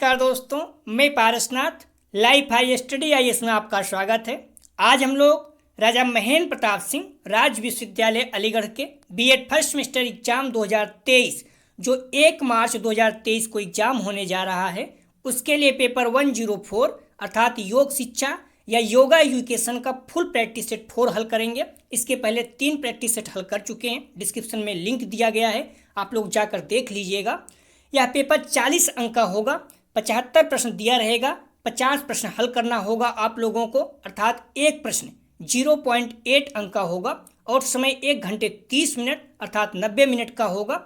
नमस्कार दोस्तों, मैं Parasnath life high study IAS में आपका स्वागत है। आज हम लोग राजा महेंद्र प्रताप सिंह राज्य विश्वविद्यालय अलीगढ़ के बीएड फर्स्ट सेमेस्टर एग्जाम 2023 जो 1 मार्च 2023 को एग्जाम होने जा रहा है, उसके लिए पेपर 104 अर्थात योग शिक्षा या योगा एजुकेशन का फुल प्रैक्टिस सेट 4 हल करेंगे। इसके पहले 3 प्रैक्टिस सेट हल कर चुके हैं। डिस्क्रिप्शन में लिंक दिया गया है, आप लोग जाकर देख लीजिएगा। यह पेपर 40 अंक का होगा, 75 प्रश्न दिया रहेगा, 50 प्रश्न हल करना होगा आप लोगों को, अर्थात एक प्रश्न 0.8 अंक का होगा और समय 1 घंटे 30 मिनट अर्थात 90 मिनट का होगा।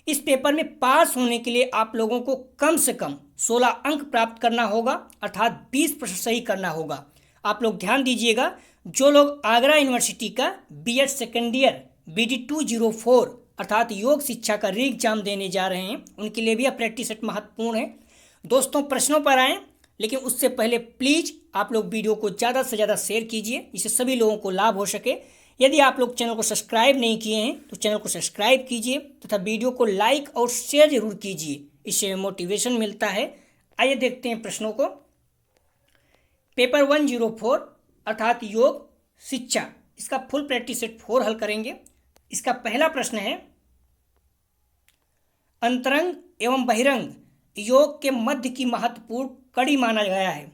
इस पेपर में पास होने के लिए आप लोगों को कम से कम 16 अंक प्राप्त करना होगा, अर्थात 20 प्रश्न सही करना होगा। आप लोग ध्यान दीजिएगा, जो लोग आगरा यूनिवर्सिटी का बीएड सेकेंड ईयर BD 204 अर्थात योग शिक्षा का री एग्जाम देने जा रहे हैं, उनके लिए भी यह प्रैक्टिस सेट महत्वपूर्ण है। दोस्तों, प्रश्नों पर आएँ, लेकिन उससे पहले प्लीज़ आप लोग वीडियो को ज़्यादा से ज़्यादा शेयर कीजिए, जिससे सभी लोगों को लाभ हो सके। यदि आप लोग चैनल को सब्सक्राइब नहीं किए हैं तो चैनल को सब्सक्राइब कीजिए तथा वीडियो को लाइक और शेयर जरूर कीजिए, इससे मोटिवेशन मिलता है। आइए देखते हैं प्रश्नों को। पेपर 104 अर्थात योग शिक्षा, इसका फुल प्रैक्टिस सेट 4 हल करेंगे। इसका पहला प्रश्न है, अंतरंग एवं बहिरंग योग के मध्य की महत्वपूर्ण कड़ी माना गया है।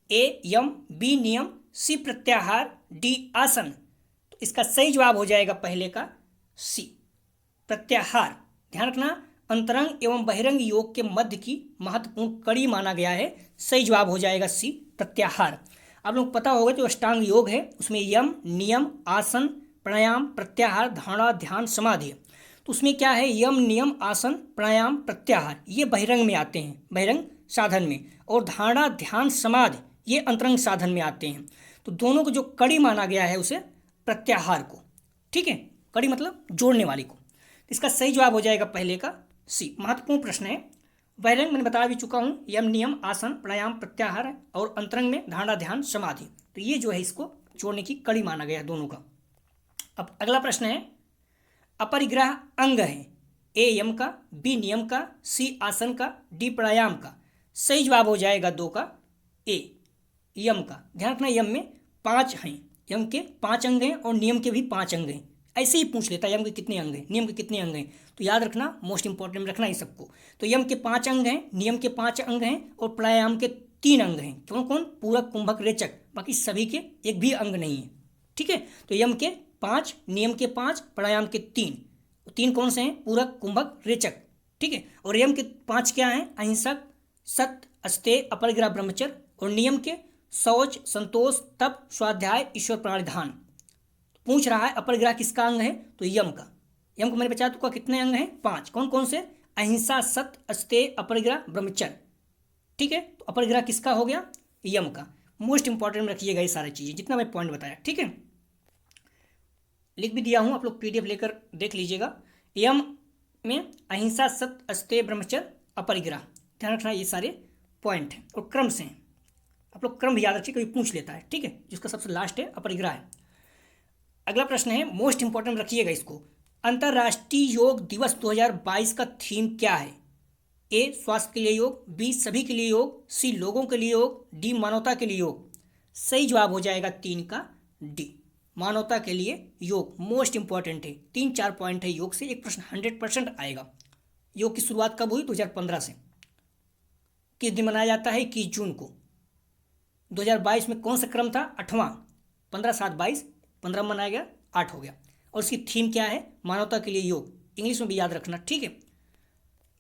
ए यम, बी नियम, सी प्रत्याहार, डी आसन। तो इसका सही जवाब हो जाएगा पहले का सी प्रत्याहार। ध्यान रखना, अंतरंग एवं बहिरंग योग के मध्य की महत्वपूर्ण कड़ी माना गया है, सही जवाब हो जाएगा सी प्रत्याहार। आप लोग पता होगा जो अष्टांग योग है उसमें यम, नियम, आसन, प्राणायाम, प्रत्याहार, धारणा, ध्यान, समाधि। तो उसमें क्या है, यम, नियम, आसन, प्राणायाम, प्रत्याहार ये बहिरंग में आते हैं, बहिरंग साधन में, और धारणा, ध्यान, समाधि ये अंतरंग साधन में आते हैं। तो दोनों को जो कड़ी माना गया है उसे प्रत्याहार को, ठीक है, कड़ी मतलब जोड़ने वाली को। इसका सही जवाब हो जाएगा पहले का सी। महत्वपूर्ण प्रश्न है। बहिरंग मैंने बता भी चुका हूँ, यम, नियम, आसन, प्राणायाम, प्रत्याहार है, और अंतरंग में धारणा, ध्यान, समाधि। तो ये जो है इसको जोड़ने की कड़ी माना गया है दोनों का। अब अगला प्रश्न है, अपरिग्रह अंग है। ए यम का, बी नियम का, सी आसन का, डी प्राणायाम का। सही जवाब हो जाएगा 2 का ए यम का। ध्यान रखना, यम में 5 हैं, यम के 5 अंग हैं और नियम के भी 5 अंग हैं। ऐसे ही पूछ लेता है यम के कितने अंग हैं, नियम के कितने अंग हैं, तो याद रखना, मोस्ट इंपॉर्टेंट में रखना ही सबको। तो यम के 5 अंग हैं, नियम के 5 अंग हैं और प्राणायाम के 3 अंग हैं। कौन कौन? पूरक, कुंभक, रेचक, बाकी सभी के एक भी अंग नहीं है, ठीक है। तो यम के 5, नियम के 5, प्राणायाम के 3 कौन से हैं? पूरक, कुंभक, रेचक, ठीक है। और यम के 5 क्या हैं? अहिंसक, सत्य, अस्तेय, अपरिग्रह, ब्रह्मचर्य। और नियम के शौच, संतोष, तप, स्वाध्याय, ईश्वर प्रणिधान। पूछ रहा है अपरिग्रह किसका अंग है, तो यम का। यम को मैंने बता चुका कितने अंग हैं? 5। कौन कौन से? अहिंसा, सत्य, अस्तेय, अपरिग्रह, ब्रह्मचर्य, ठीक है। तो अपरिग्रह किसका हो गया? यम का। मोस्ट इंपॉर्टेंट में रखिएगा ये सारी चीज़ें, जितना मैं पॉइंट बताया, ठीक है। लिख भी दिया हूँ, आप लोग PDF लेकर देख लीजिएगा। यम में अहिंसा, सत्य, अस्तेय, ब्रह्मचर्य, अपरिग्रह। ध्यान रखना, ये सारे पॉइंट हैं और क्रम से हैं। आप लोग क्रम भी याद रखिए, कोई पूछ लेता है, ठीक है। जिसका सबसे लास्ट है अपरिग्रह है। अगला प्रश्न है, मोस्ट इंपॉर्टेंट रखिएगा इसको। अंतर्राष्ट्रीय योग दिवस 2022 का थीम क्या है? ए स्वास्थ्य के लिए योग, बी सभी के लिए योग, सी लोगों के लिए योग, डी मानवता के लिए योग। सही जवाब हो जाएगा 3 का डी मानवता के लिए योग। मोस्ट इंपॉर्टेंट है, 3-4 पॉइंट है योग से, एक प्रश्न 100% आएगा। योग की शुरुआत कब हुई? 2015 से। किस दिन मनाया जाता है? 21 जून को। 2022 में कौन सा क्रम था? 8वां। 15, 7, 22, 15 मनाया गया, 8 हो गया। और उसकी थीम क्या है? मानवता के लिए योग। इंग्लिश में भी याद रखना, ठीक है,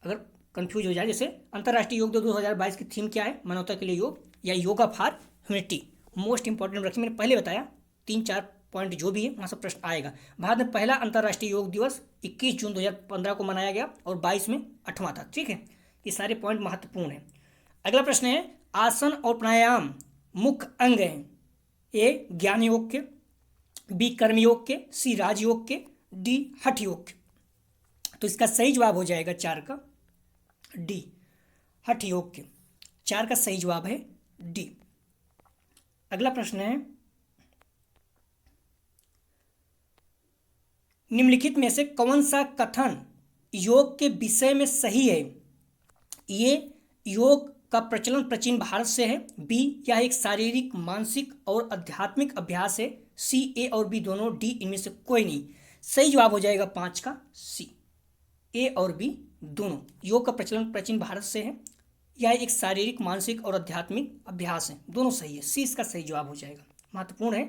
अगर कंफ्यूज हो जाए। जैसे अंतर्राष्ट्रीय योग 2022 की थीम क्या है? मानवता के लिए योग या yoga for humanity. Most important रखिए, मैंने पहले बताया 3-4 पॉइंट जो भी है वहाँ से प्रश्न आएगा। भारत में पहला अंतर्राष्ट्रीय योग दिवस 21 जून 2015 को मनाया गया और 22 में 8वां था, ठीक है। ये सारे पॉइंट महत्वपूर्ण हैं। अगला प्रश्न है, आसन और प्राणायाम मुख्य अंग हैं। ए ज्ञान योग के, बी कर्म योग के, सी राजयोग के, डी हठ योग के। तो इसका सही जवाब हो जाएगा 4 का डी हठ योग के। 4 का सही जवाब है डी। अगला प्रश्न है, निम्नलिखित में से कौन सा कथन योग के विषय में सही है? ये योग का प्रचलन प्राचीन भारत से है। बी, यह एक शारीरिक, मानसिक और आध्यात्मिक अभ्यास है। सी, ए और बी दोनों, डी इनमें से कोई नहीं। सही जवाब हो जाएगा 5 का सी, ए और बी दोनों। योग का प्रचलन प्राचीन भारत से है, यह एक शारीरिक, मानसिक और आध्यात्मिक अभ्यास है, दोनों सही है। सी इसका सही जवाब हो जाएगा, महत्वपूर्ण है।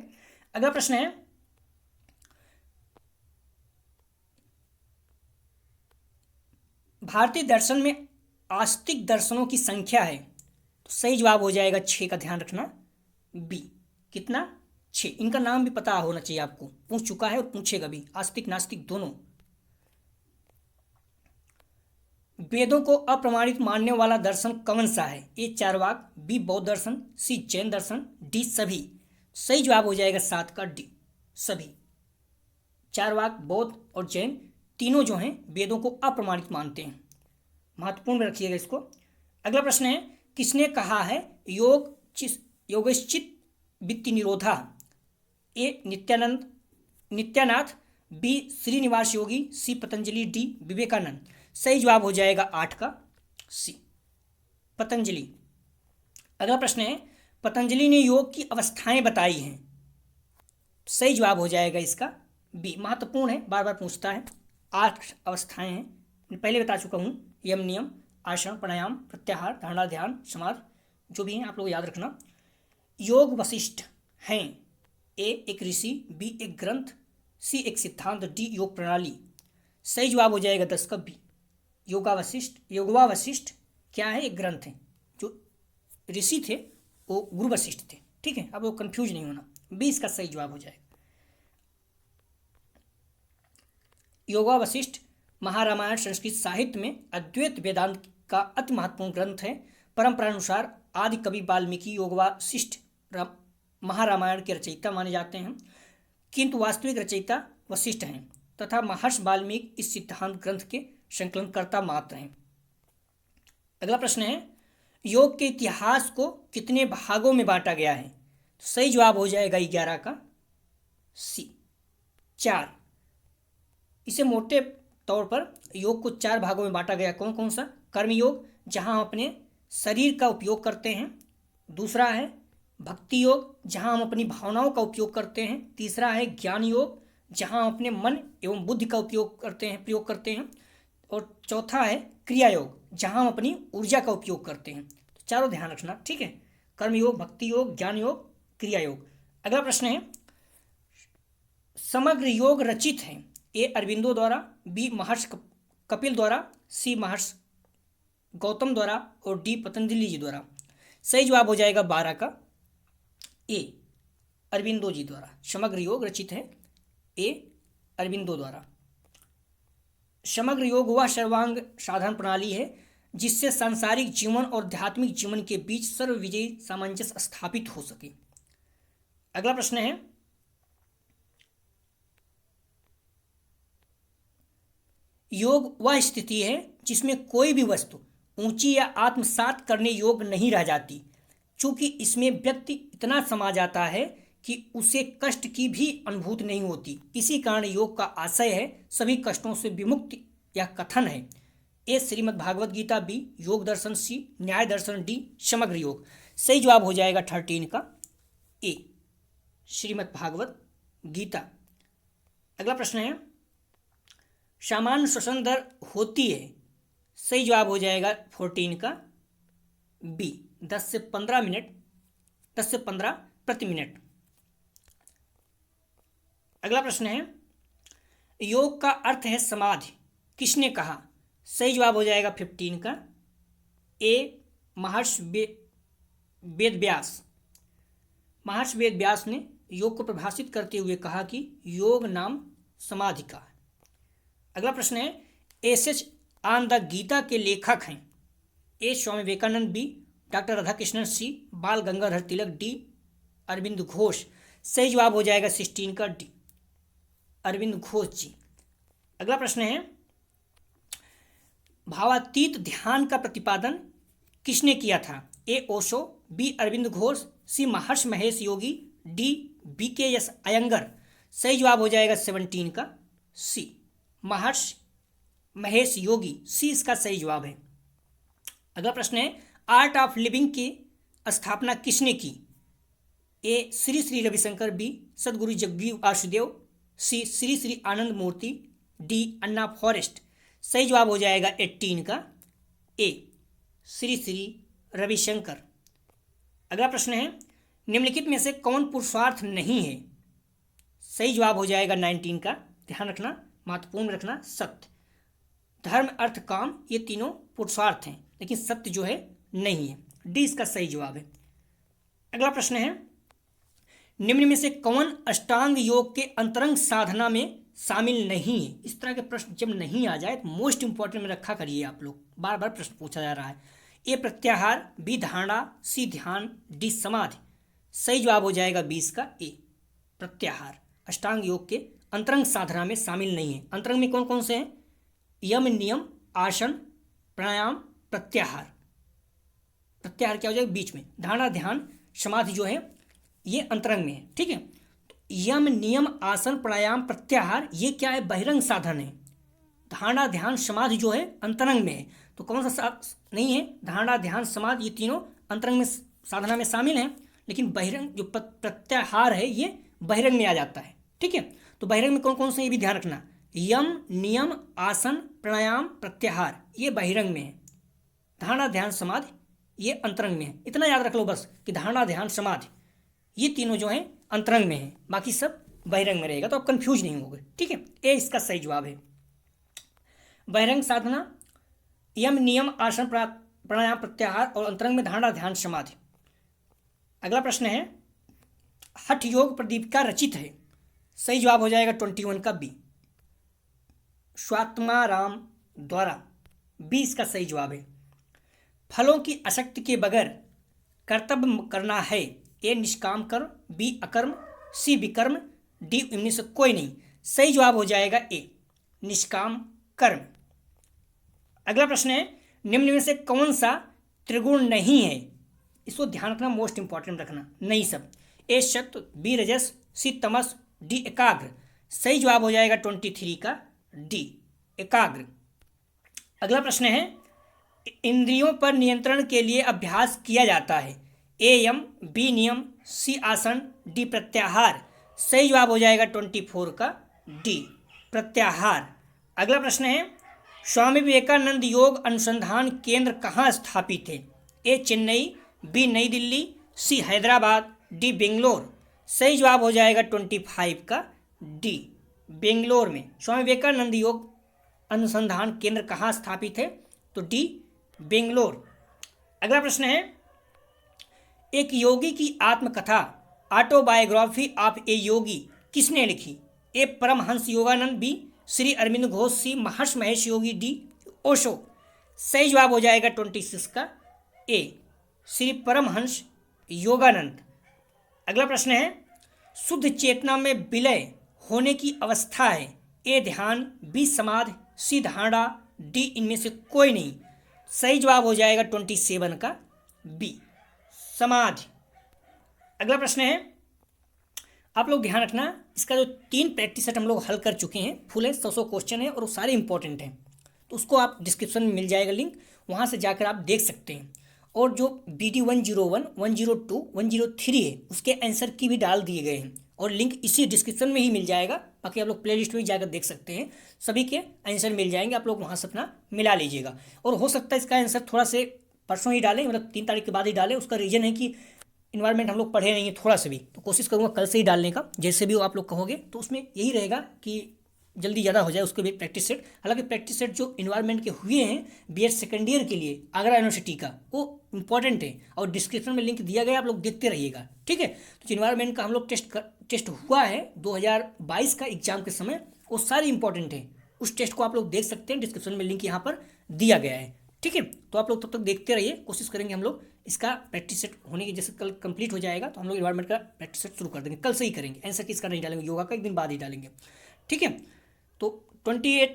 अगला प्रश्न है, भारतीय दर्शन में आस्तिक दर्शनों की संख्या है, तो सही जवाब हो जाएगा 6 का, ध्यान रखना बी। कितना? 6। इनका नाम भी पता होना चाहिए आपको, पूछ चुका है और पूछेगा भी, आस्तिक नास्तिक दोनों। वेदों को अप्रमाणित मानने वाला दर्शन कौन सा है? ए चारवाक, बी बौद्ध दर्शन, सी जैन दर्शन, डी सभी। सही जवाब हो जाएगा 7 का डी, सभी। चारवाक, बौद्ध और जैन तीनों जो हैं वेदों को अप्रमाणित मानते हैं, महत्वपूर्ण में रखिएगा इसको। अगला प्रश्न है, किसने कहा है योगश्चित वित्ति निरोधा? ए नित्यानाथ, बी श्रीनिवास योगी, सी पतंजलि, डी विवेकानंद। सही जवाब हो जाएगा 8 का सी, पतंजलि। अगला प्रश्न है, पतंजलि ने योग की अवस्थाएं बताई हैं, सही जवाब हो जाएगा इसका बी, महत्वपूर्ण है, बार बार पूछता है। 8 अवस्थाएं हैं, मैं पहले बता चुका हूँ, यम नियम, आसन, प्राणायाम, प्रत्याहार, धारणा, ध्यान, समाधि, जो भी हैं आप लोग याद रखना। योग वशिष्ठ हैं, ए एक ऋषि, बी एक ग्रंथ, सी एक सिद्धांत, डी योग प्रणाली। सही जवाब हो जाएगा 10 का बी, योगवा वशिष्ठ क्या है? एक ग्रंथ है, जो ऋषि थे वो गुरु वशिष्ठ थे, ठीक है, अब वो कंफ्यूज नहीं होना, बी इसका सही जवाब हो जाएगा। योगा वशिष्ठ महारामायण संस्कृत साहित्य में अद्वैत वेदांत का अति महत्वपूर्ण ग्रंथ है। परंपरानुसार आदि कवि वाल्मीकि योगवासिष्ठ महारामायण के रचयिता माने जाते हैं, किंतु वास्तविक रचयिता वशिष्ठ हैं तथा महर्षि वाल्मीकि इस सिद्धांत ग्रंथ के संकलनकर्ता मात्र हैं। अगला प्रश्न है, योग के इतिहास को कितने भागों में बांटा गया है? तो सही जवाब हो जाएगा 11 का सी, 4। इसे मोटे तौर पर योग को 4 भागों में बांटा गया। कौन कौन सा? कर्म योग, जहां हम अपने शरीर का उपयोग करते हैं। दूसरा है भक्ति योग, जहां हम अपनी भावनाओं का उपयोग करते हैं। तीसरा है ज्ञान योग, जहां हम अपने मन एवं बुद्धि का प्रयोग करते हैं। और चौथा है क्रिया योग, जहां हम अपनी ऊर्जा का उपयोग करते हैं। तो चारों ध्यान रखना, ठीक है, कर्म योग, भक्ति योग, ज्ञान योग, क्रिया योग। अगला प्रश्न है, समग्र योग रचित है, ए अरविंदो द्वारा, बी महर्षि कपिल द्वारा, सी महर्षि गौतम द्वारा और डी पतंजलि जी द्वारा। सही जवाब हो जाएगा 12 का ए, अरविंदो जी द्वारा। समग्र योग रचित है ए अरविंदो द्वारा। समग्र योग वह सर्वांग साधन प्रणाली है जिससे सांसारिक जीवन और आध्यात्मिक जीवन के बीच सर्वविजयी सामंजस्य स्थापित हो सके। अगला प्रश्न है, योग वह स्थिति है जिसमें कोई भी वस्तु ऊंची या आत्मसात करने योग्य नहीं रह जाती, चूंकि इसमें व्यक्ति इतना समा जाता है कि उसे कष्ट की भी अनुभूति नहीं होती। इसी कारण योग का आशय है सभी कष्टों से विमुक्ति। यह कथन है। ए श्रीमद् भागवत गीता, बी योग दर्शन, सी न्याय दर्शन, डी समग्र योग। सही जवाब हो जाएगा 13 का ए, श्रीमद् भागवत गीता। अगला प्रश्न है, सामान्य श्वसन दर होती है। सही जवाब हो जाएगा 14 का बी, 10 से 15 प्रति मिनट। अगला प्रश्न है, योग का अर्थ है समाधि, किसने कहा? सही जवाब हो जाएगा 15 का ए, महर्षि वेदव्यास। महर्षि वेदव्यास ने योग को परिभाषित करते हुए कहा कि योग नाम समाधि का है। अगला प्रश्न है, एस ऑन द गीता के लेखक हैं। ए स्वामी विवेकानंद, बी डॉक्टर राधाकृष्णन, सी बाल गंगाधर तिलक, डी अरविंद घोष। सही जवाब हो जाएगा 16 का डी, अरविंद घोष जी। अगला प्रश्न है, भावातीत ध्यान का प्रतिपादन किसने किया था? ए ओशो, बी अरविंद घोष, सी महर्षि महेश योगी, डी BKS अयंगर। सही जवाब हो जाएगा 17 का सी, महर्षि महेश योगी, सी इसका सही जवाब है। अगला प्रश्न है, आर्ट ऑफ लिविंग की स्थापना किसने की? ए श्री श्री रविशंकर, बी सदगुरु जग्गी वासुदेव, सी श्री श्री आनंद मूर्ति, डी अन्ना फॉरेस्ट। सही जवाब हो जाएगा 18 का ए श्री श्री रविशंकर। अगला प्रश्न है निम्नलिखित में से कौन पुरुषार्थ नहीं है? सही जवाब हो जाएगा 19 का, ध्यान रखना, महत्वपूर्ण रखना, सत्य। धर्म अर्थ काम ये तीनों पुरुषार्थ हैं, लेकिन सत्य जो है नहीं है। डी इसका सही जवाब है। अगला प्रश्न है निम्न में से कौन अष्टांग योग के अंतरंग साधना में शामिल नहीं है? इस तरह के प्रश्न जब नहीं आ जाए तो मोस्ट इंपॉर्टेंट में रखा करिए आप लोग, बार बार प्रश्न पूछा जा रहा है। ए प्रत्याहार, बी धारणा, सी ध्यान, डी समाधि। सही जवाब हो जाएगा 20 का ए प्रत्याहार। अष्टांग योग के अंतरंग साधना में शामिल नहीं है। अंतरंग में कौन कौन से हैं? यम, नियम, आसन, प्राणायाम, प्रत्याहार। प्रत्याहार क्या हो जाएगा? बीच में। धारणा, ध्यान, समाधि जो है ये अंतरंग में है, ठीक है। तो यम, नियम, आसन, प्राणायाम, प्रत्याहार ये क्या है? बहिरंग साधन है। धारणा, ध्यान, समाधि जो है अंतरंग में है। तो कौन सा नहीं है? धारणा, ध्यान, समाधि ये तीनों अंतरंग में साधना में शामिल हैं, लेकिन बहिरंग जो प्रत्याहार है ये बहिरंग में आ जाता है, ठीक है। तो बहिरंग में कौन कौन से ये भी ध्यान रखना, यम, नियम, आसन, प्राणायाम, प्रत्याहार ये बहिरंग में है। धारणा, ध्यान, समाधि ये अंतरंग में है। इतना याद रख लो बस कि धारणा, ध्यान, समाधि ये तीनों जो हैं अंतरंग में है, बाकी सब बहिरंग में रहेगा, तो आप कंफ्यूज नहीं होगे, ठीक है। ए इसका सही जवाब है। बहिरंग साधना यम, नियम, आसन, प्राणायाम, प्रत्याहार और अंतरंग में धारणा, ध्यान, समाधि। अगला प्रश्न है हठ योग प्रदीपिका रचित है? सही जवाब हो जाएगा 21 का बी स्वात्माराम द्वारा। बी इसका सही जवाब है। फलों की आसक्ति के बगैर कर्तव्य करना है। ए निष्काम कर्म, बी अकर्म, सी विकर्म, डी इनमें से कोई नहीं। सही जवाब हो जाएगा ए निष्काम कर्म। अगला प्रश्न है निम्न में से कौन सा त्रिगुण नहीं है? इसको ध्यान रखना, मोस्ट इंपॉर्टेंट रखना, नहीं सब। ए सत्व, बी रजस, सी तमस, डी एकाग्र। सही जवाब हो जाएगा 23 का डी एकाग्र। अगला प्रश्न है इंद्रियों पर नियंत्रण के लिए अभ्यास किया जाता है। ए यम, बी नियम, सी आसन, डी प्रत्याहार। सही जवाब हो जाएगा 24 का डी प्रत्याहार। अगला प्रश्न है स्वामी विवेकानंद योग अनुसंधान केंद्र कहाँ स्थापित है? ए चेन्नई, बी नई दिल्ली, सी हैदराबाद, डी बेंगलोर। सही जवाब हो जाएगा 25 का डी बेंगलोर में। स्वामी विवेकानंद योग अनुसंधान केंद्र कहाँ स्थापित है? तो डी बेंगलोर। अगला प्रश्न है एक योगी की आत्मकथा ऑटोबायोग्राफी ऑफ ए योगी किसने लिखी? ए परमहंस योगानंद, बी श्री अरविंद घोष, सी महर्षि महेश योगी, डी ओशो। सही जवाब हो जाएगा 26 का ए श्री परमहंस योगानंद। अगला प्रश्न है शुद्ध चेतना में विलय होने की अवस्था है। ए ध्यान, बी समाधि, सी धारणा, डी इनमें से कोई नहीं। सही जवाब हो जाएगा 27 का बी समाधि। अगला प्रश्न है आप लोग ध्यान रखना, इसका जो 3 प्रैक्टिस सेट हम लोग हल कर चुके हैं, फुल है, 100 क्वेश्चन है और वो सारे इंपॉर्टेंट हैं, तो उसको आप डिस्क्रिप्शन में मिल जाएगा लिंक, वहाँ से जाकर आप देख सकते हैं। और जो BD 101, 102, 103 है उसके आंसर की भी डाल दिए गए हैं और लिंक इसी डिस्क्रिप्शन में ही मिल जाएगा। बाकी आप लोग प्ले लिस्ट में जाकर देख सकते हैं, सभी के आंसर मिल जाएंगे, आप लोग वहाँ से अपना मिला लीजिएगा। और हो सकता है इसका आंसर थोड़ा से परसों ही डालें, मतलब 3 तारीख के बाद ही डालें। उसका रीज़न है कि इन्वायरमेंट हम लोग पढ़े नहीं है थोड़ा सा भी, तो कोशिश करूँगा कल से ही डालने का, जैसे भी वो आप लोग कहोगे। तो उसमें यही रहेगा कि जल्दी ज़्यादा हो जाए, उसके भी प्रैक्टिस सेट। हालांकि प्रैक्टिस सेट जो इन्वायरमेंट के हुए हैं BEd सेकेंड ईयर के लिए आगरा यूनिवर्सिटी का, वो इंपॉर्टेंट है और डिस्क्रिप्शन में लिंक दिया गया, आप लोग देखते रहिएगा, ठीक है। तो जो इन्वायरमेंट का हम लोग टेस्ट हुआ है 2022 का एग्जाम के समय, वो सारे इंपॉर्टेंट है। उस टेस्ट को आप लोग देख सकते हैं, डिस्क्रिप्शन में लिंक यहाँ पर दिया गया है, ठीक है। तो आप लोग तब तक देखते रहिए, कोशिश करेंगे हम लोग इसका प्रैक्टिस सेट होने की, जैसे कल कंप्लीट हो जाएगा तो हम लोग इन्वायरमेंट का प्रैक्टिस सेट शुरू कर देंगे, कल से ही करेंगे। आंसर किसका नहीं डालेंगे, योगा का एक दिन बाद ही डालेंगे, ठीक है। तो 28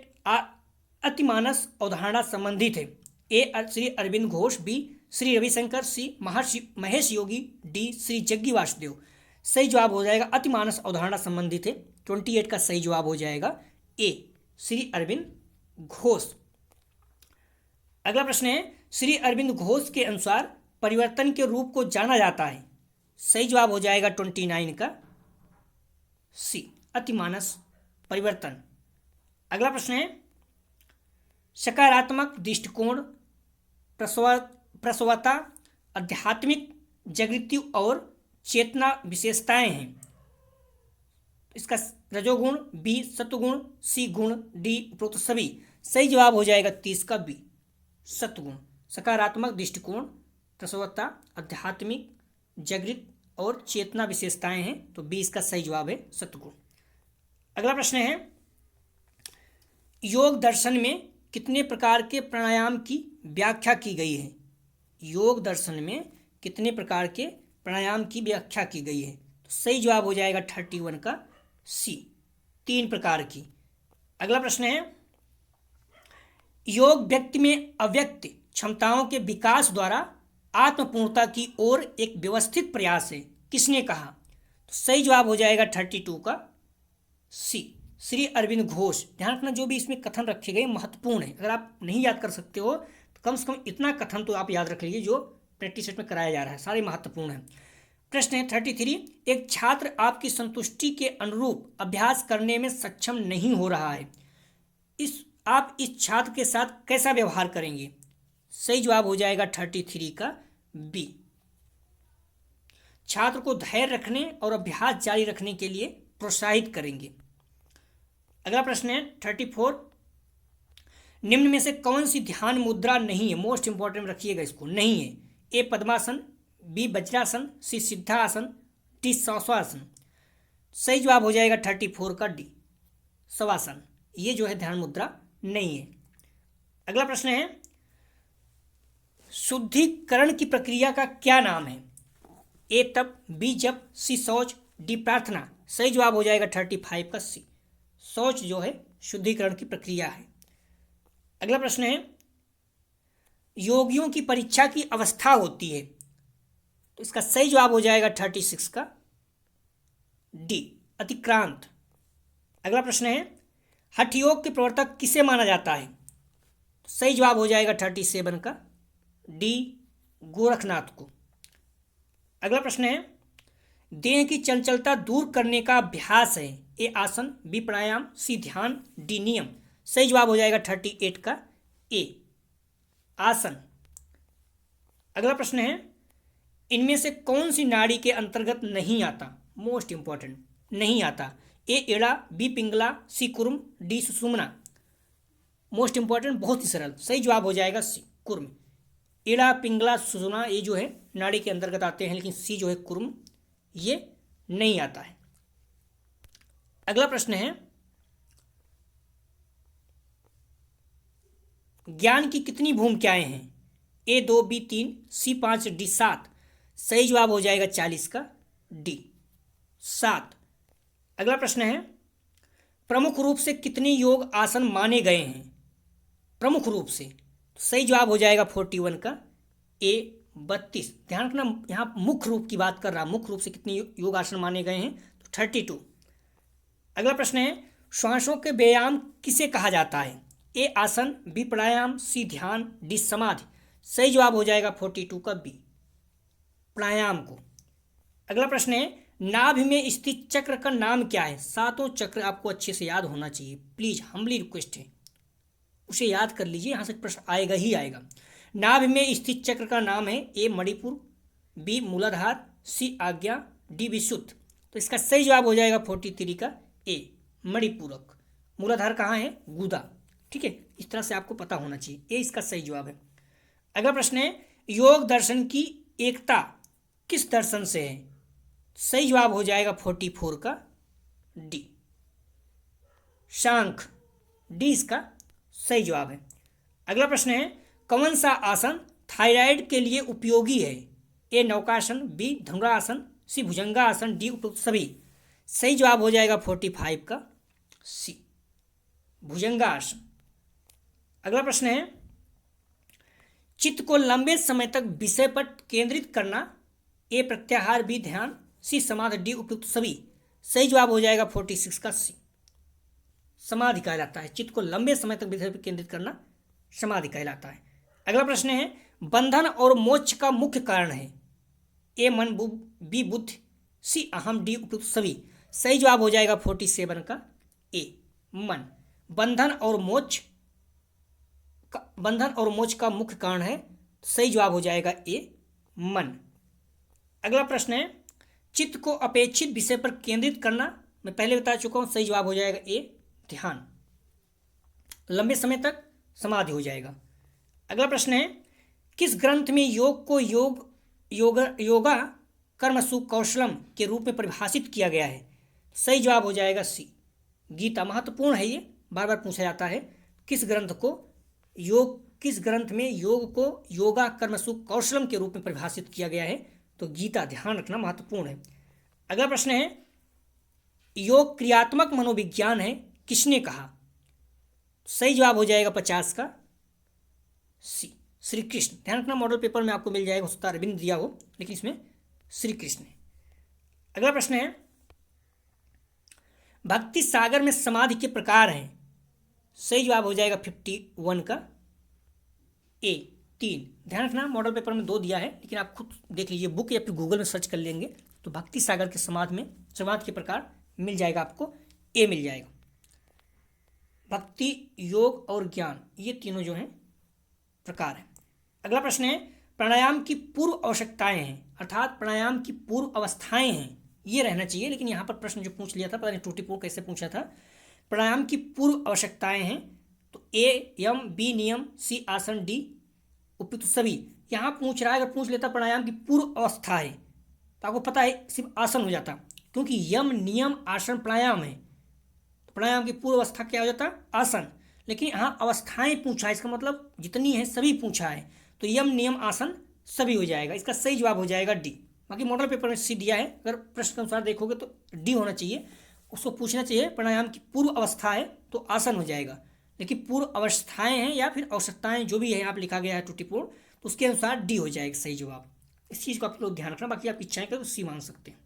अतिमानस अवधारणा संबंधित है। ए श्री अरविंद घोष, बी श्री रविशंकर, सी महर्षि महेश योगी, डी श्री जग्गी वासुदेव। सही जवाब हो जाएगा अतिमानस अवधारणा संबंधित है। 28 का सही जवाब हो जाएगा ए श्री अरविंद घोष। अगला प्रश्न है श्री अरविंद घोष के अनुसार परिवर्तन के रूप को जाना जाता है? सही जवाब हो जाएगा 29 का सी, अतिमानस परिवर्तन। अगला प्रश्न है, सकारात्मक दृष्टिकोण, प्रसवता, आध्यात्मिक जागृति और चेतना विशेषताएं हैं। इसका रजोगुण, बी सत्वगुण, सी गुण, डी उपरोक्त सभी। सही जवाब हो जाएगा 30 का बी, सत्वगुण। सकारात्मक दृष्टिकोण, प्रसवता, आध्यात्मिक जागृत और चेतना विशेषताएं हैं, तो बी इसका सही जवाब है, सत्वगुण। अगला प्रश्न है, योग दर्शन में कितने प्रकार के प्राणायाम की व्याख्या की गई है? योग दर्शन में कितने प्रकार के प्राणायाम की व्याख्या की गई है? तो सही जवाब हो जाएगा 31 का सी, 3 प्रकार की। अगला प्रश्न है, योग व्यक्ति में अव्यक्त क्षमताओं के विकास द्वारा आत्मपूर्णता की ओर एक व्यवस्थित प्रयास है, किसने कहा? तो सही जवाब हो जाएगा 32 का सी, श्री अरविंद घोष। ध्यान रखना, जो भी इसमें कथन रखे गए महत्वपूर्ण है। अगर आप नहीं याद कर सकते हो तो कम से कम इतना कथन तो आप याद रख लीजिए जो प्रैक्टिस सेट में कराया जा रहा है, सारे महत्वपूर्ण हैं। प्रश्न है 33, एक छात्र आपकी संतुष्टि के अनुरूप अभ्यास करने में सक्षम नहीं हो रहा है, आप इस छात्र के साथ कैसा व्यवहार करेंगे? सही जवाब हो जाएगा 33 का बी, छात्र को धैर्य रखने और अभ्यास जारी रखने के लिए प्रोत्साहित करेंगे। अगला प्रश्न है 34, निम्न में से कौन सी ध्यान मुद्रा नहीं है? मोस्ट इंपॉर्टेंट रखिएगा इसको, नहीं है। ए पद्मासन, बी वज्रासन, सी सिद्धासन, डी शवासन। सही जवाब हो जाएगा 34 का डी, शवासन। ये जो है ध्यान मुद्रा नहीं है। अगला प्रश्न है, शुद्धिकरण की प्रक्रिया का क्या नाम है? ए तप, बी जप, सी शौच, डी प्रार्थना। सही जवाब हो जाएगा 35 का सी, शौच जो है शुद्धिकरण की प्रक्रिया है। अगला प्रश्न है, योगियों की परीक्षा की अवस्था होती है, तो इसका सही जवाब हो जाएगा 36 का डी, अतिक्रांत। अगला प्रश्न है, हठ योग के प्रवर्तक किसे माना जाता है? तो सही जवाब हो जाएगा 37 का डी, गोरखनाथ को। अगला प्रश्न है, देह की चंचलता दूर करने का अभ्यास है, ए आसन, बी प्राणायाम, सी ध्यान, डी नियम। सही जवाब हो जाएगा 38 का ए, आसन। अगला प्रश्न है, इनमें से कौन सी नाड़ी के अंतर्गत नहीं आता? मोस्ट इंपॉर्टेंट, नहीं आता। ए एड़ा, बी पिंगला, सी कुर्म, डी सुषुम्ना। मोस्ट इंपॉर्टेंट, बहुत ही सरल। सही जवाब हो जाएगा सी, कुर्म। एड़ा, पिंगला, सुषुम्ना ये जो है नाड़ी के अंतर्गत आते हैं, लेकिन सी जो है कुर्म ये नहीं आता है। अगला प्रश्न है, ज्ञान की कितनी भूमिकाएं हैं? ए 2, बी 3, सी 5, डी 7। सही जवाब हो जाएगा 40 का डी, 7। अगला प्रश्न है, प्रमुख रूप से कितने योग आसन माने गए हैं? प्रमुख रूप से, तो सही जवाब हो जाएगा 41 का ए, 32। ध्यान रखना, यहाँ मुख्य रूप की बात कर रहा, मुख्य रूप से कितने योग आसन माने गए हैं? तो 32। अगला प्रश्न है, श्वासों के व्यायाम किसे कहा जाता है? ए आसन, बी प्राणायाम, सी ध्यान, डी समाधि। सही जवाब हो जाएगा 42 का बी, प्राणायाम को। अगला प्रश्न है, नाभि में स्थित चक्र का नाम क्या है? 7 चक्र आपको अच्छे से याद होना चाहिए, प्लीज, हम्बली रिक्वेस्ट है, उसे याद कर लीजिए, यहाँ से प्रश्न आएगा ही आएगा। नाभि में स्थित चक्र का नाम है ए मणिपुर, बी मूलाधार, सी आज्ञा, डी विशुद्ध। तो इसका सही जवाब हो जाएगा 43 का ए, मणिपूरक। मूलाधार कहाँ है? गुदा। ठीक है, इस तरह से आपको पता होना चाहिए, ये इसका सही जवाब है। अगला प्रश्न है, योग दर्शन की एकता किस दर्शन से है? सही जवाब हो जाएगा 44 का डी, शांख। डी इसका सही जवाब है। अगला प्रश्न है, कौन सा आसन थायराइड के लिए उपयोगी है? ए नौकासन, बी धनुरासन, सी भुजंगासन, डी उपरोक्त सभी। सही जवाब हो जाएगा 45 का सी, भुजंगासन। अगला प्रश्न है, चित्त को लंबे समय तक विषय पर केंद्रित करना, ए प्रत्याहार, बी ध्यान, सी समाधि, डी उपयुक्त सभी। सही जवाब हो जाएगा 46 का सी, समाधि कहलाता है। चित्त को लंबे समय तक विषय पर केंद्रित करना समाधि कहलाता है। अगला प्रश्न है बंधन और मोक्ष का मुख्य कारण है। ए मन, बी बुद्ध, सी अहम, डी उपयुक्त सभी। सही जवाब हो जाएगा 47 का ए मन। बंधन और मोक्ष का मुख्य कारण है। सही जवाब हो जाएगा ए मन। अगला प्रश्न है चित्त को अपेक्षित विषय पर केंद्रित करना। मैं पहले बता चुका हूं, सही जवाब हो जाएगा ए ध्यान। लंबे समय तक समाधि हो जाएगा। अगला प्रश्न है किस ग्रंथ में योग को योगा कर्म सुकौशलम के रूप में परिभाषित किया गया है। सही जवाब हो जाएगा सी गीता। महत्वपूर्ण है, ये बार बार पूछा जाता है। किस ग्रंथ में योग को योगा कर्म सुकौशलम के रूप में परिभाषित किया गया है, तो गीता। ध्यान रखना, महत्वपूर्ण है। अगला प्रश्न है योग क्रियात्मक मनोविज्ञान है, किसने कहा। सही जवाब हो जाएगा 50 का सी श्री कृष्ण। ध्यान रखना, मॉडल पेपर में आपको मिल जाएगा, हो सकता है अरविंद दिया हो, लेकिन इसमें श्री कृष्ण है। अगला प्रश्न है भक्ति सागर में समाधि के प्रकार हैं। सही जवाब हो जाएगा 51 का ए 3। ध्यान रखना, मॉडल पेपर में 2 दिया है, लेकिन आप खुद देख लीजिए बुक या फिर गूगल में सर्च कर लेंगे तो भक्ति सागर के समाधि के प्रकार मिल जाएगा, आपको ए मिल जाएगा। भक्ति, योग और ज्ञान, ये तीनों जो हैं प्रकार हैं। अगला प्रश्न है प्राणायाम की पूर्व आवश्यकताएं हैं, अर्थात प्राणायाम की पूर्व अवस्थाएं हैं, ये रहना चाहिए, लेकिन यहाँ पर प्रश्न जो पूछ लिया था, पता नहीं टूटीपूर्ण कैसे पूछा था। प्राणायाम की पूर्व आवश्यकताएं हैं, तो ए यम, बी नियम, सी आसन, डी उपयुक्त सभी। यहाँ पूछ रहा है, अगर पूछ लेता प्राणायाम की पूर्व अवस्था है तो आपको पता है सिर्फ आसन हो जाता, क्योंकि यम नियम आसन प्राणायाम है, तो प्राणायाम की पूर्व अवस्था क्या हो जाता, आसन। लेकिन यहाँ अवस्थाएं पूछा है, इसका मतलब जितनी है सभी पूछा है, तो यम नियम आसन सभी हो जाएगा। इसका सही जवाब हो जाएगा डी। बाकी मॉडल पेपर में सी दिया है, अगर प्रश्न के अनुसार देखोगे तो डी होना चाहिए। उसको पूछना चाहिए प्राणायाम की पूर्व अवस्था है तो आसन हो जाएगा, लेकिन पूर्व अवस्थाएं हैं या फिर आवश्यकताएं जो भी है यहाँ पर लिखा गया है त्रुटिपूर्ण, तो उसके अनुसार डी हो जाएगा सही जवाब। इस चीज़ को आप लोग ध्यान रखना, बाकी आप इच्छाएं करें तो सी मान सकते हैं।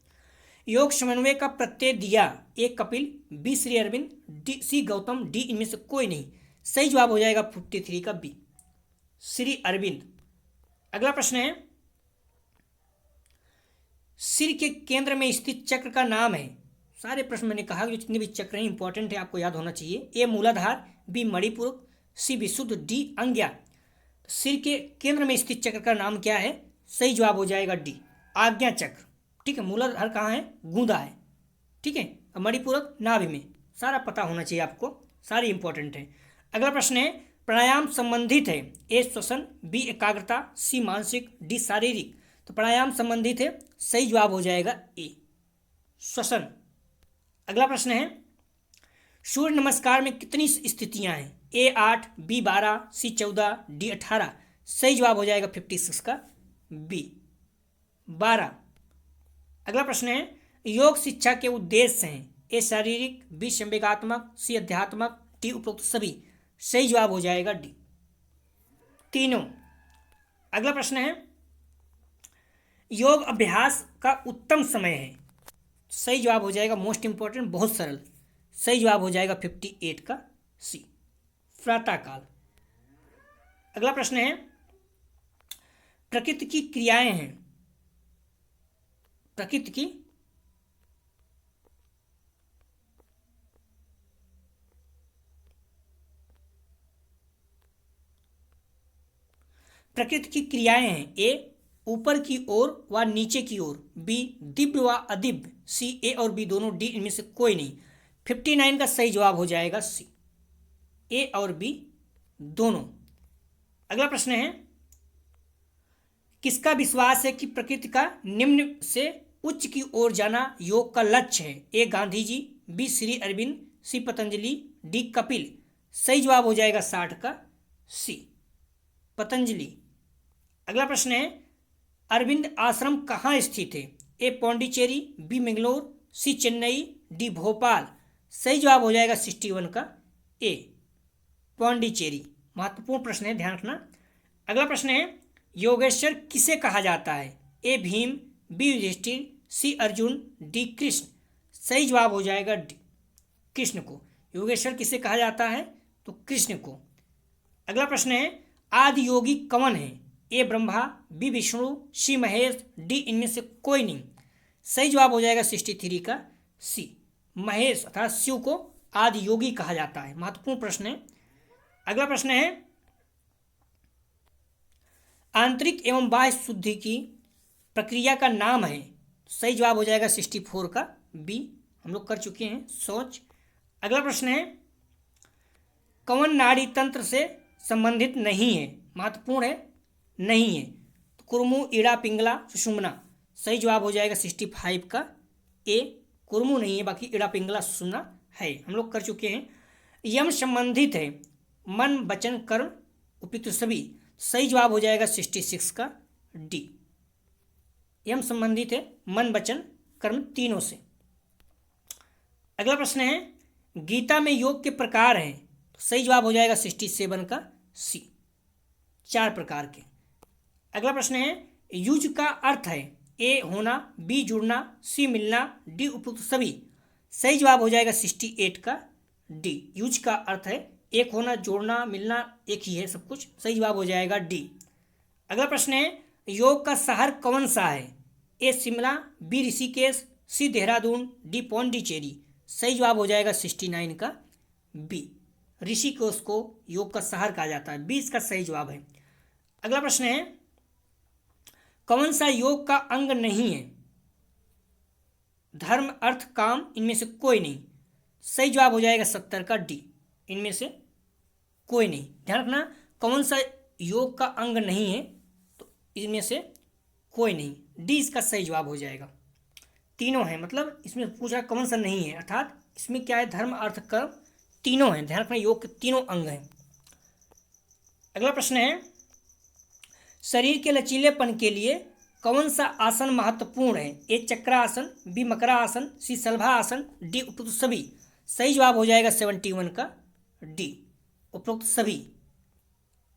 योग समन्वय का प्रत्यय दिया, A Kapil, B Shri Arvind, D C Gautam, D इनमें से कोई नहीं। सही जवाब हो जाएगा 53 का बी श्री अरविंद। अगला प्रश्न है सिर के केंद्र में स्थित चक्र का नाम है। सारे प्रश्न मैंने कहा जो जितने भी चक्र हैं इंपॉर्टेंट है, आपको याद होना चाहिए। ए मूलाधार, बी मणिपुर, सी विशुद्ध, डी अंग्या। सिर के केंद्र में स्थित चक्र का नाम क्या है। सही जवाब हो जाएगा डी आज्ञा चक्र। ठीक है, मूलाधार कहाँ है, गूंदा है। ठीक है, मणिपूरक नाभि में। सारा पता होना चाहिए आपको, सारी इंपॉर्टेंट है। अगला प्रश्न है प्राणायाम संबंधित है, ए श्वसन, बी एकाग्रता, सी मानसिक, डी शारीरिक। तो प्राणायाम संबंधित है, सही जवाब हो जाएगा ए श्वसन। अगला प्रश्न है सूर्य नमस्कार में कितनी स्थितियां हैं, ए 8, बी 12, सी 14, डी 18। सही जवाब हो जाएगा 56 का बी 12। अगला प्रश्न है योग शिक्षा के उद्देश्य हैं, ए शारीरिक, बी संवेगात्मक, सी अध्यात्मक, डी उपरोक्त सभी। सही जवाब हो जाएगा डी तीनों। अगला प्रश्न है योग अभ्यास का उत्तम समय है। सही जवाब हो जाएगा मोस्ट इंपॉर्टेंट, बहुत सरल। सही जवाब हो जाएगा 58 का सी प्रातःकाल। अगला प्रश्न है प्रकृति की क्रियाएं हैं, प्रकृति की क्रियाएं हैं, ए ऊपर की ओर व नीचे की ओर, बी दिव्य व अदिव्य, सी ए और बी दोनों, डी इनमें से कोई नहीं। 59 का सही जवाब हो जाएगा सी ए और बी दोनों। अगला प्रश्न है किसका विश्वास है कि प्रकृति का निम्न से उच्च की ओर जाना योग का लक्ष्य है, ए गांधी जी, बी श्री अरविंद, सी पतंजलि, डी कपिल। सही जवाब हो जाएगा 60 का सी पतंजलि। अगला प्रश्न है अरविंद आश्रम कहाँ स्थित है, ए पौंडीचेरी, बी मैंगलोर, सी चेन्नई, डी भोपाल। सही जवाब हो जाएगा 61 का ए पौंडीचेरी। महत्वपूर्ण प्रश्न है, ध्यान रखना। अगला प्रश्न है योगेश्वर किसे कहा जाता है, ए भीम, बी युधिष्ठिर, सी अर्जुन, डी कृष्ण। सही जवाब हो जाएगा डी कृष्ण को। योगेश्वर किसे कहा जाता है, तो कृष्ण को। अगला प्रश्न है आदि योगी कौन है? ए ब्रह्मा, बी विष्णु, सी महेश, डी इनमें से कोई नहीं। सही जवाब हो जाएगा 63 का सी, महेश अर्थात शिव को आदि योगी कहा जाता है। महत्वपूर्ण प्रश्न है। अगला प्रश्न है, आंतरिक एवं बाह्य शुद्धि की प्रक्रिया का नाम है। सही जवाब हो जाएगा 64 का बी, हम लोग कर चुके हैं शौच। अगला प्रश्न है, कौन नाड़ी तंत्र से संबंधित नहीं है? महत्वपूर्ण है, नहीं है। तो कुर्मु, ईड़ा, पिंगला, सुषुम्ना। सही जवाब हो जाएगा 65 का ए, कुर्मु नहीं है, बाकी ईड़ा, पिंगला, सुषुम्ना है, हम लोग कर चुके हैं। यम संबंधित है मन, वचन, कर्म, उपयुक्त सभी। सही जवाब हो जाएगा 66 का डी, यम संबंधित है मन, वचन, कर्म तीनों से। अगला प्रश्न है, गीता में योग के प्रकार हैं। तो सही जवाब हो जाएगा 67 का सी, 4 प्रकार के। अगला प्रश्न है, युज का अर्थ है ए होना, बी जुड़ना, सी मिलना, डी उपयुक्त सभी। सही जवाब हो जाएगा 68 का डी, युज का अर्थ है एक होना, जोड़ना, मिलना, एक ही है सब कुछ। सही जवाब हो जाएगा डी। अगला प्रश्न है, योग का शहर कौन सा है? ए शिमला, बी ऋषिकेश, सी देहरादून, डी पौंडीचेरी। सही जवाब हो जाएगा 69 का बी, ऋषिकेश को योग का शहर कहा जाता है, बी इसका सही जवाब है। अगला प्रश्न है, कौन सा योग का अंग नहीं है? धर्म, अर्थ, काम, इनमें से कोई नहीं। सही जवाब हो जाएगा 70 का डी, इनमें से कोई नहीं। ध्यान रखना, कौन सा योग का अंग नहीं है, तो इनमें से कोई नहीं, डी इसका सही जवाब हो जाएगा। तीनों हैं, मतलब इसमें पूछा कौन सा नहीं है, अर्थात इसमें क्या है, धर्म, अर्थ, कर्म तीनों हैं। ध्यान रखना, योग के तीनों अंग हैं। अगला प्रश्न है, शरीर के लचीलेपन के लिए कौन सा आसन महत्वपूर्ण है? ए चक्रासन, बी मकरासन, सी शलभासन, डी उपयुक्त सभी। सही जवाब हो जाएगा 71 का डी, उपयुक्त सभी।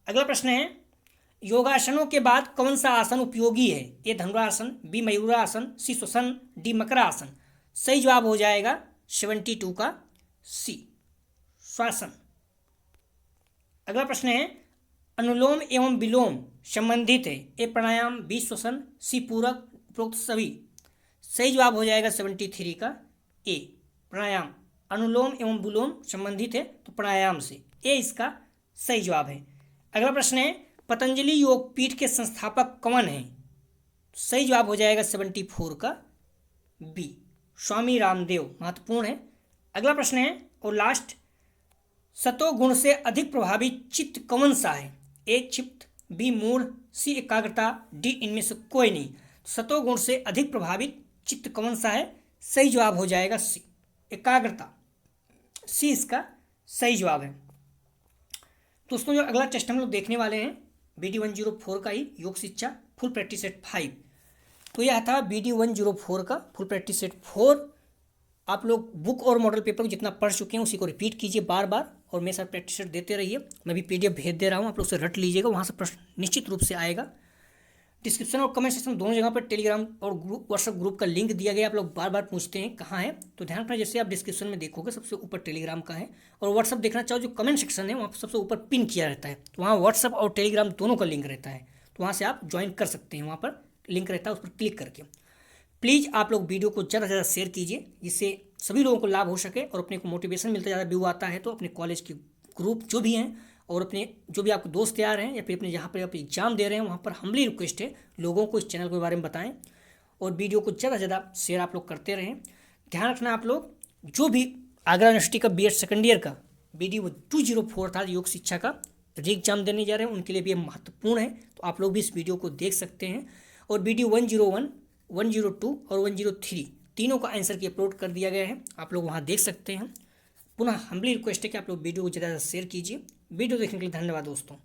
अगला प्रश्न है, योगासनों के बाद कौन सा आसन उपयोगी है? ए धनुरासन, बी मयूरासन, सी श्वसन, डी मकरासन। सही जवाब हो जाएगा 72 का सी, श्वासन। अगला प्रश्न है, अनुलोम एवं विलोम संबंधित है। ए प्राणायाम, बी श्वसन, सी पूरक, उपरोक्त सभी। सही जवाब हो जाएगा 73 का ए, प्राणायाम। अनुलोम एवं विलोम संबंधित है तो प्राणायाम से, ए इसका सही जवाब है। अगला प्रश्न है, पतंजलि योग पीठ के संस्थापक कौन है? सही जवाब हो जाएगा 74 का बी, स्वामी रामदेव। महत्वपूर्ण है। अगला प्रश्न है और लास्ट, सतोगुण से अधिक प्रभावी चित्त कौन सा है? ए क्षिप्त, बी मूढ़, सी एकाग्रता, डी इनमें से कोई नहीं। सतोगुण से अधिक प्रभावित चित्त कौन सा है? सही जवाब हो जाएगा सी, एकाग्रता, सी इसका सही जवाब है। दोस्तों, जो अगला टेस्ट हम लोग देखने वाले हैं BD 104 का ही योग शिक्षा फुल प्रैक्टिस सेट 5। तो यह था BD 104 का फुल प्रैक्टिस सेट 4। आप लोग बुक और मॉडल पेपर को जितना पढ़ चुके हैं उसी को रिपीट कीजिए बार बार, और मेरे साथ प्रैक्टिस सेट देते रहिए। मैं भी PDF भेज दे रहा हूँ, आप लोग उसे रट लीजिएगा, वहाँ से प्रश्न निश्चित रूप से आएगा। डिस्क्रिप्शन और कमेंट सेक्शन दोनों जगह पर टेलीग्राम और ग्रुप, व्हाट्सएप ग्रुप का लिंक दिया गया। आप लोग बार बार पूछते हैं कहाँ है, तो ध्यान रखना, जैसे आप डिस्क्रिप्शन में देखोगे सबसे ऊपर टेलीग्राम का है, और व्हाट्सएप देखना चाहो जो कमेंट सेक्शन है वहाँ पर सबसे ऊपर पिन किया रहता है, तो वहाँ व्हाट्सएप और टेलीग्राम दोनों का लिंक रहता है, तो वहाँ से आप ज्वाइन कर सकते हैं। वहाँ पर लिंक रहता है, उस पर क्लिक करके प्लीज़ आप लोग वीडियो को ज़्यादा से ज़्यादा शेयर कीजिए, जिससे सभी लोगों को लाभ हो सके और अपने को मोटिवेशन मिलता, ज़्यादा व्यू आता है तो अपने कॉलेज के ग्रुप जो भी हैं और अपने जो भी आपके दोस्त यार हैं या फिर अपने जहाँ पर आप एग्जाम दे रहे हैं वहाँ पर हम्बली रिक्वेस्ट है लोगों को इस चैनल के बारे में बताएं, और वीडियो को ज़्यादा से ज़्यादा शेयर आप लोग करते रहें। ध्यान रखना, आप लोग जो भी आगरा यूनिवर्सिटी का BEd सेकेंड ईयर का BD 204 था योग शिक्षा का री एग्जाम देने जा रहे हैं, उनके लिए भी ये महत्वपूर्ण है, तो आप लोग भी इस वीडियो को देख सकते हैं। और BD 101, 102 और 103 तीनों का आंसर की अपलोड कर दिया गया है, आप लोग वहाँ देख सकते हैं। पुनः हम्बली रिक्वेस्ट है कि आप लोग वीडियो को ज़्यादा से ज़्यादा शेयर कीजिए। वीडियो देखने के लिए धन्यवाद दोस्तों।